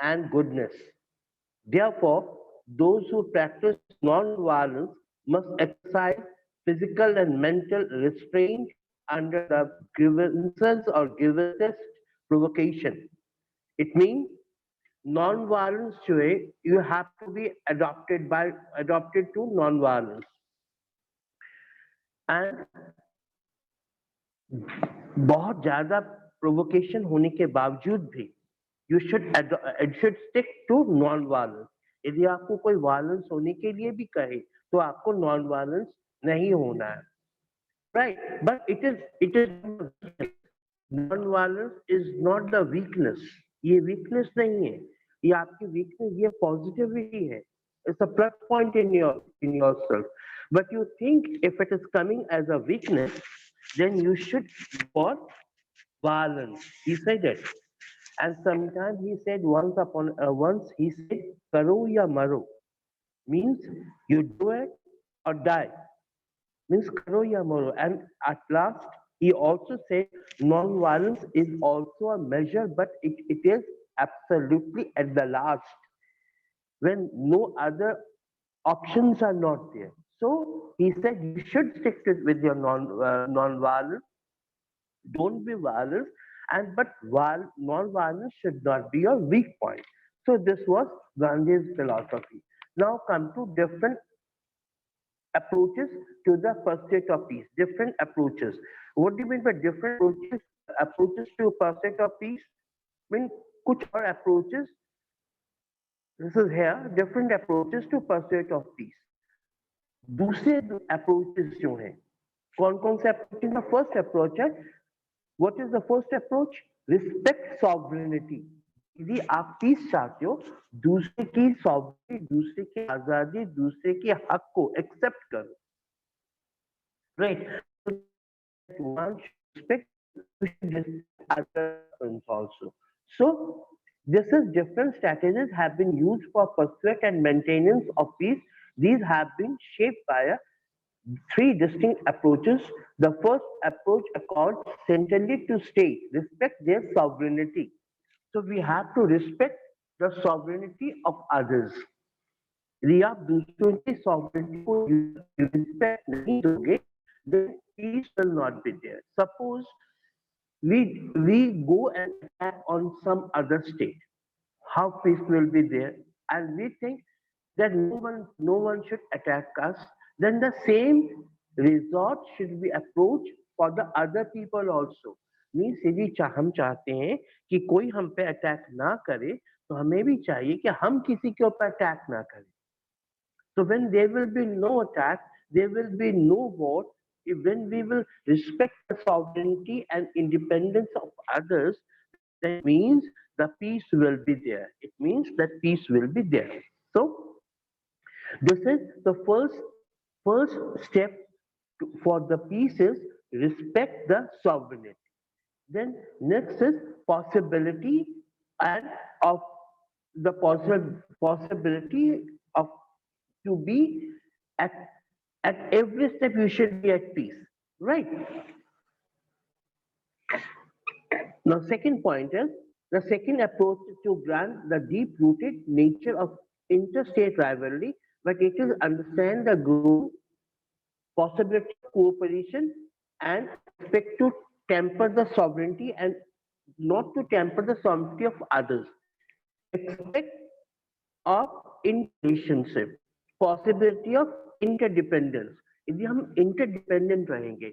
and goodness. Therefore, those who practice non-violence must exercise physical and mental restraint under the grievances or grievances provocation. It means non-violence way you have to be adopted to non-violence. And बहुत ज्यादा provocation होने के बावजूद भी you should stick to non violence. यदि आपको कोई violence होने के लिए भी कहे तो आपको नॉन वायलेंस नहीं होना है, right. But it is non violence is not the weakness. ये वीकनेस नहीं है, ये आपकी वीकनेस, ये पॉजिटिविटी है. It's a plus point in yourself. But you think if it is coming as a weakness, then you should for violence. He said it. And sometimes he said once he said karo ya maro, means you do it or die, means karo ya maro. And at last he also said non-violence is also a measure, but it is absolutely at the last when no other options are not there. So he said you should stick with your non-violence. Don't be violent, and but non-violence should not be your weak point. So this was Gandhi's philosophy. Now come to different approaches to the pursuit of peace. Different approaches. What do you mean by different approaches to pursuit of peace? I mean, kuch और approaches. This is here different approaches to pursuit of peace. दूसरे approaches जो हैं, कौन से approach? The first approach है, what is the first approach? Respect sovereignty. यदि आप piece चाहते हो, दूसरे की सॉवरेनिटी, दूसरे की आजादी, दूसरे के हक को एक्सेप्ट करो, right. One should respect, you should respect others also. So this is different strategies have been used for pursuit and maintenance of peace. These have been shaped by three distinct approaches. The first approach accords centrally to state, respect their sovereignty. So we have to respect the sovereignty of others. यदि आप दूसरों की sovereignty को respect नहीं दोगे, then peace will not be there. Suppose we go and attack on some other state, how peace will be there? And we think that no one should attack us, then the same resort should be approached for the other people also. Means यदि हम चाहते हैं कि कोई हम पे attack ना करे, तो हमें भी चाहिए कि हम किसी के ऊपर अटैक ना करें. So when there will be no attack, there will be no war. When we will respect the sovereignty and independence of others, then it means the peace will be there. It means that peace will be there. So this is the first step for the peace is respect the sovereignty. Then next is possibility and of the possibility of to be at at every step you should be at peace, right? Now second point is the second approach is to grant the deep rooted nature of interstate rivalry, but it is understand the growing possibility of cooperation and expect to temper the sovereignty and not to temper the sovereignty of others. Expect of interrelationship, possibility of interdependence. यदि हम interdependent रहेंगे,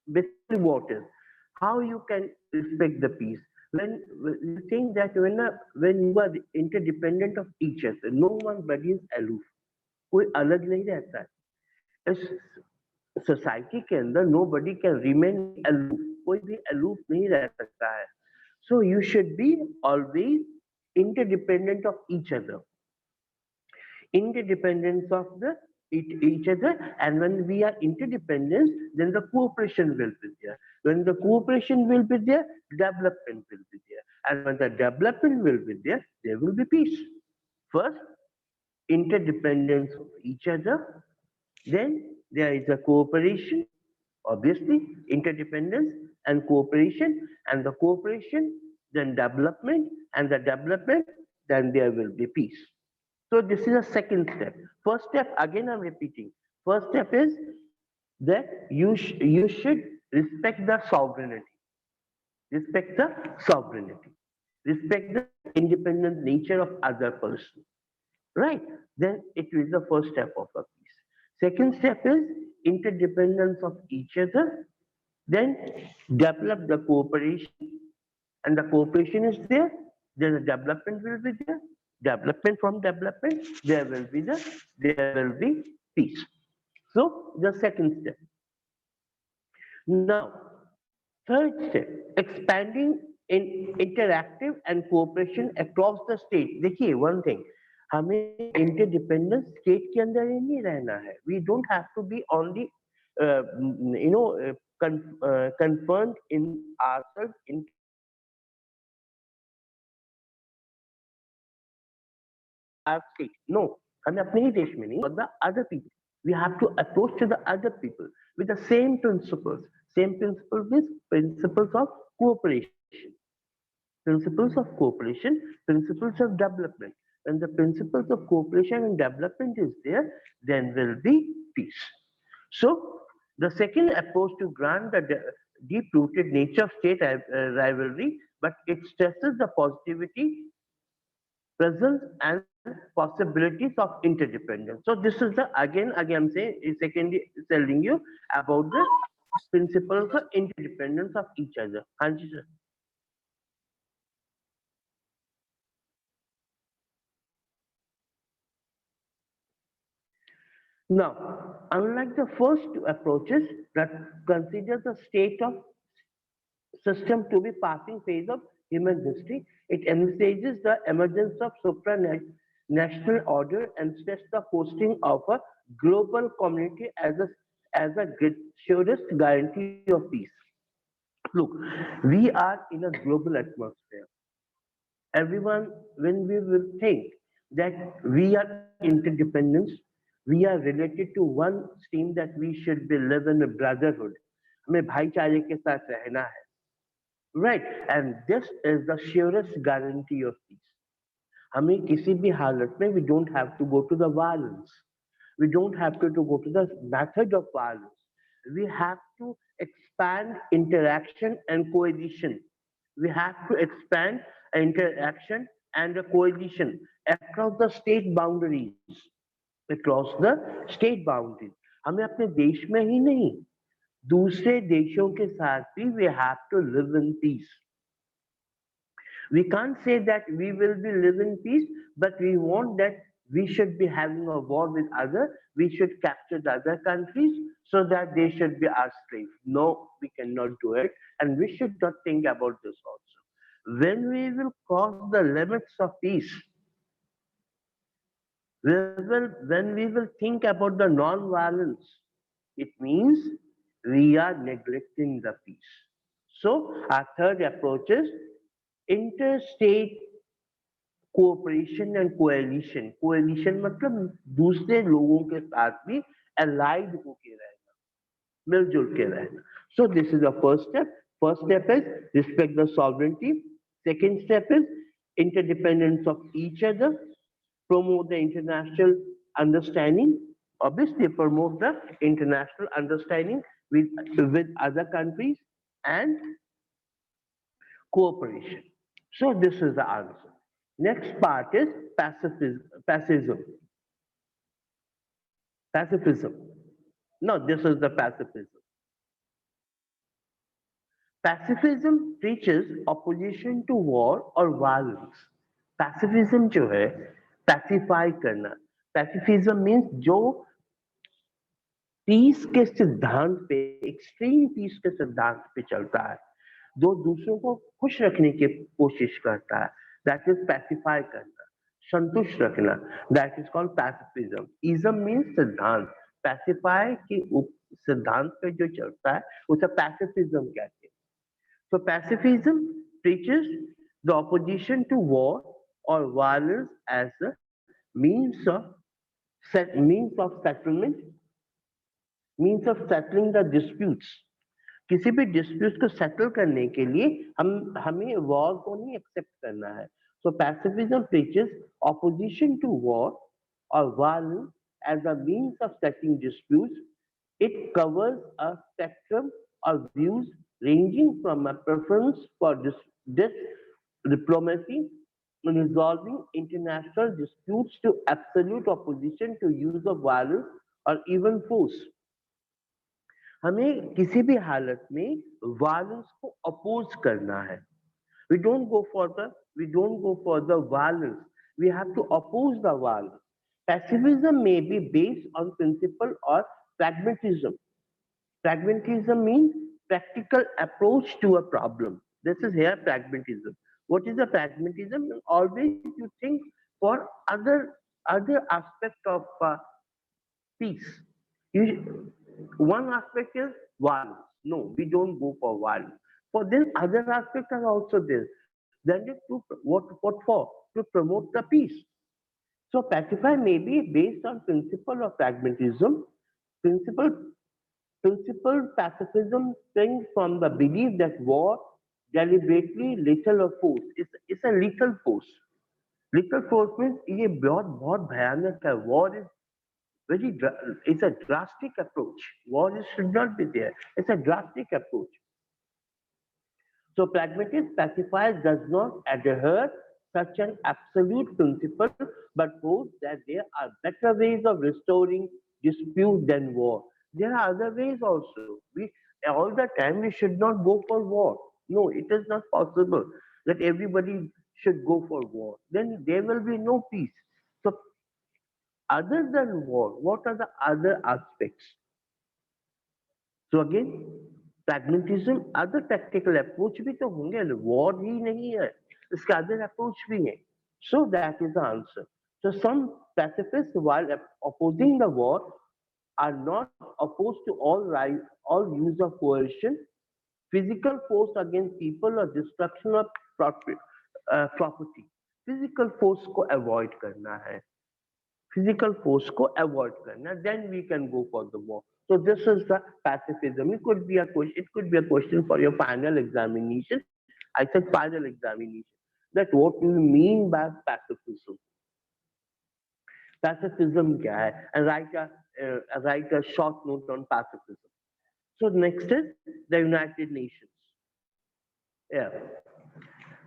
basically what is, how you can respect the peace? When you think that when you are interdependent of each other, no one body is aloof. कोई अलग नहीं रहता है. इस society के अंदर nobody can remain aloof. कोई भी aloof नहीं रह सकता है. So you should be always interdependent of each other. Interdependence of each other, and when we are interdependent, then the cooperation will be there. When the cooperation will be there, development will be there, and when the development will be there, there will be peace. First, interdependence of each other, then there is a cooperation, obviously interdependence and cooperation, then development, and the development, then there will be peace. So this is a second step. First step, again I'm repeating. First step is that you should respect the sovereignty, respect the sovereignty, respect the independent nature of other person. Right? Then it is the first step of a peace. Second step is interdependence of each other. Then develop the cooperation, and the cooperation is there. Then the development will be there. Development from development, there will be peace. So the second step. Now, third step, expanding in interactive and cooperation across the state. देखिए one thing, हमें interdependence state के अंदर ही नहीं रहना है. We don't have to be only you know confirmed in ourselves in our state. No, हमें अपने ही देश में नहीं, but the other people. We have to approach to the other people with the same principles. Same principle with principles of cooperation. Principles of cooperation, principles of development. When the principles of cooperation and development is there, then will be peace. So the second approach to grant the deep-rooted nature of state rivalry, but it stresses the positivity, presence, and possibilities of interdependence. So this is the again I'm saying secondly telling you about the principles of interdependence of each other. Hanji sir. Now, unlike the first two approaches that consider the state of system to be passing phase of human history, it envisages the emergence of supranational order and sets the hosting of a global community as a surest guarantee of peace. Look, we are in a global atmosphere. Everyone, when we will think that we are interdependent, we are related to one stream that we should be live in a brotherhood. हमें भाईचारे के साथ रहना है. Right, and this is the surest guarantee of peace. हमें किसी भी हालत में we don't have to go to the violence. We don't have to go to the method of violence. We have to expand interaction and coalition. We have to expand interaction and a coalition across the state boundaries. Across the state boundaries. हमें अपने देश में ही नहीं, दूसरे देशों के साथ भी we have to live in peace. We can't say that we will be live in peace, but we want that we should be having a war with other, we should capture the other countries so that they should be our slaves. No, we cannot do it, and we should not think about this also. When we will cross the limits of peace, when we will think about the non-violence, it means we are neglecting the peace. So our third approach is interstate cooperation and coalition. Coalition मतलब दूसरे लोगों के साथ भी allied होके रहना, मिलजुल के रहना. So this is the first step. First step is respect the sovereignty. Second step is interdependence of each other. Promote the international understanding. Obviously, promote the international understanding with other countries and cooperation. So this is the answer. Next part is pacifism. Pacifism. No, this is the pacifism. Pacifism preaches opposition to war or violence. Pacifism जो है pacify करना. Pacifism means जो piece के सिद्धांत पे, extreme piece के सिद्धांत पे चलता है, जो दूसरों को खुश रखने की कोशिश करता है, दैट इज पैसिफाई करना, संतुष्ट रखना, that is called pacifism. Ism means सिद्धांत. पैसिफाई के सिद्धांत पे जो चलता है उसे पैसिफिज्म कहते हैं. So pacifism preaches the opposition to war or violence as a means of settlement, means of settling the disputes. किसी भी डिस्प्यूट को सेटल करने के लिए हमें वॉर को नहीं एक्सेप्ट करना है. So pacifism preaches opposition to war or violence as a means of settling disputes. It covers a spectrum of views ranging from a preference for diplomacy, resolving international disputes to absolute opposition to use of violence or even force. हमें किसी भी हालत में violence को oppose करना है. We don't go for the violence. We have to oppose the violence. Pacifism may be based on principle or pragmatism. Pragmatism means practical approach to a problem. This is here pragmatism. What is the pragmatism? Always you think for other aspect of peace. One aspect is violence. No, we don't go for violence. For then other aspects are also there. Then what for? To promote the peace. So pacify may be based on principle of pragmatism. Principle Principal pacifism springs from the belief that war deliberately lethal or force. It's a lethal force. Lethal force means ये बहुत भयानक है. War is it's a drastic approach. War should not be there. It's a drastic approach. So pragmatist pacifier does not adhere such an absolute principle, but holds that there are better ways of restoring dispute than war. There are other ways also. We all the time we should not go for war. No, it is not possible that everybody should go for war. Then there will be no peace. So other than war, what are the other aspects? So again, pragmatism, other tactical approach भी तो होंगे. War ही नहीं है, इसके other approach भी है. So that is the answer. So some pacifists, while opposing the war, are not opposed to all use of coercion, physical force against people or destruction of property. Physical force को avoid करना है. Physical force को avoid करना, then we can go for the war. So this is the pacifism. It could be a question. It could be a question for your final examination. I said final examination. That what do you mean by pacifism? Pacifism क्या है? And write a short note on pacifism. So next is the United Nations. Yeah.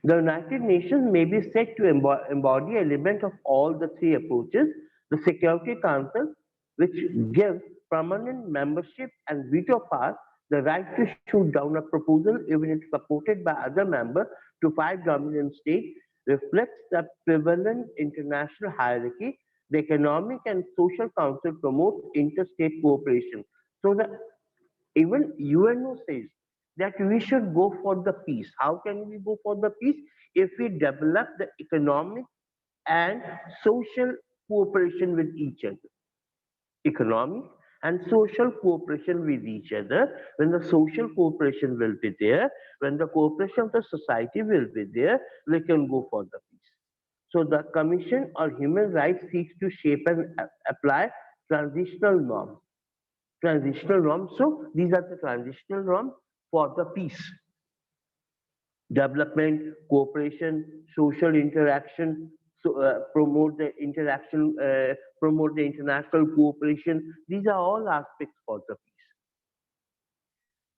The United Nations may be said to embody element of all the three approaches. The Security Council, which gives permanent membership and veto power, the right to shoot down a proposal even if supported by other members to fight dominant state, reflects the prevalent international hierarchy. The Economic and Social Council promotes interstate cooperation. So the even UNO says that we should go for the peace. How can we go for the peace? If we develop the economic and social cooperation with each other. Economic and social cooperation with each other. When the social cooperation will be there, when the cooperation of the society will be there, we can go for the peace. So the Commission on Human Rights seeks to shape and apply transitional norms. Transitional norms. So these are the transitional norms for the peace. Development, cooperation, social interaction, so promote the international cooperation. These are all aspects for the peace.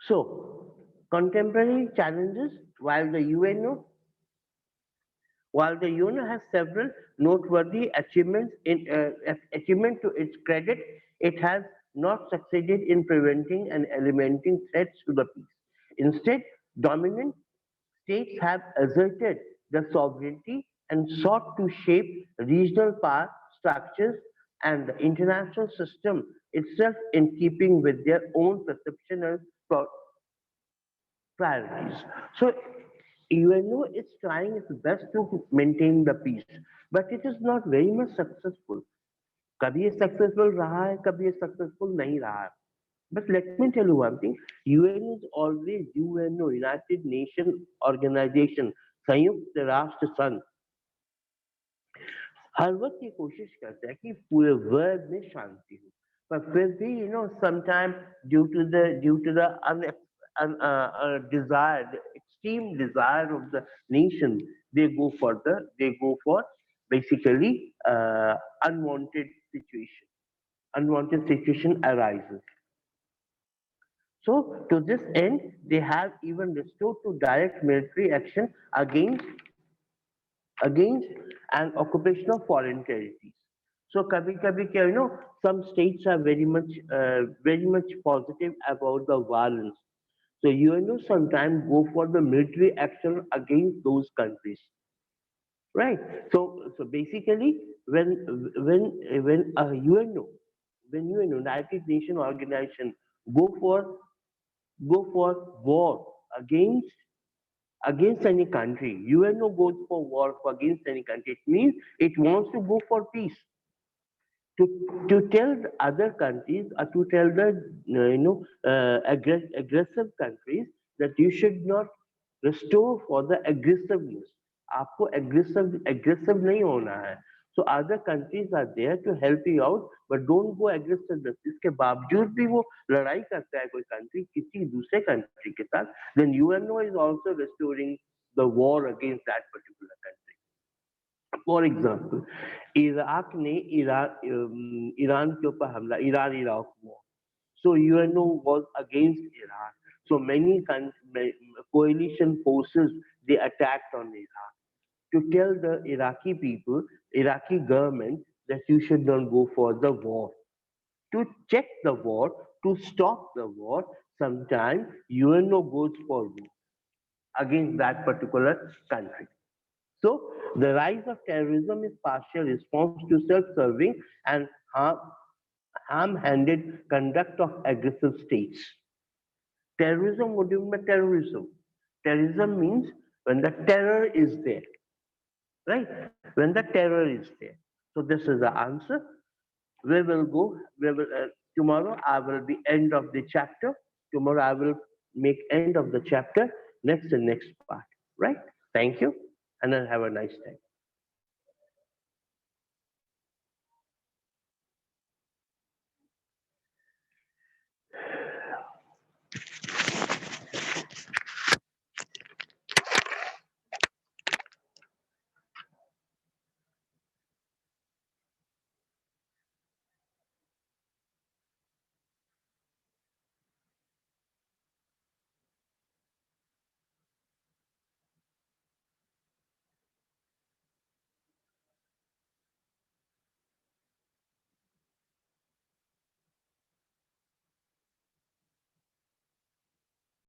So contemporary challenges, while the UNO has several noteworthy achievements achievement to its credit, it has not succeeded in preventing and eliminating threats to the peace. Instead, dominant states have asserted their sovereignty and sought to shape regional power structures and the international system itself in keeping with their own perception and priorities. So UNO is trying its best to maintain the peace, but it is not very much successful. कभी ये successful रहा है, कभी ये successful नहीं रहा है. But let me tell you one thing, UN is always UNO, United Nations Organization, संयुक्त राष्ट्र संघ हर वक्त ये कोशिश करता है कि पूरे वर्ल्ड में शांति हो. पर फिर भी sometime due to the desired extreme desire of the nation, they go for basically unwanted situation. Unwanted situation arises. So to this end, they have even restored to direct military action against an occupation of foreign territories. So kabhi kabhi kya, some states are very much positive about the violence. So UNO sometimes go for the military action against those countries, right? So basically, when UNO, when UNO, United Nations Organization, go for go for war against any country. UNO goes for war against any country. It means it wants to go for peace. To tell the other countries or to tell the aggressive countries that you should not restore for the aggressiveness. आपको aggressive नहीं होना है. So other countries are there to help you out, but don't go aggressive. इसके बावजूद भी वो लड़ाई करता है कोई country किसी दूसरे country के साथ, then UNO is also restoring the war against that particular country. For example, Iraq ने ईरान के ऊपर हमला, Iran Iraq war, so UNO was against Iran. So many coalition forces, they attacked on Iraq to tell the Iraqi people, Iraqi government, that you should not go for the war. To check the war, to stop the war, sometimes UNO goes for war against that particular country. So the rise of terrorism is partial response to self-serving and ham-handed conduct of aggressive states. Terrorism, what do you mean by terrorism? Terrorism means when the terror is there, right? When the terror is there. So this is the answer. We will go, tomorrow I will be end of the chapter. Tomorrow I will make end of the chapter, next and next part, right? Thank you, and then have a nice day.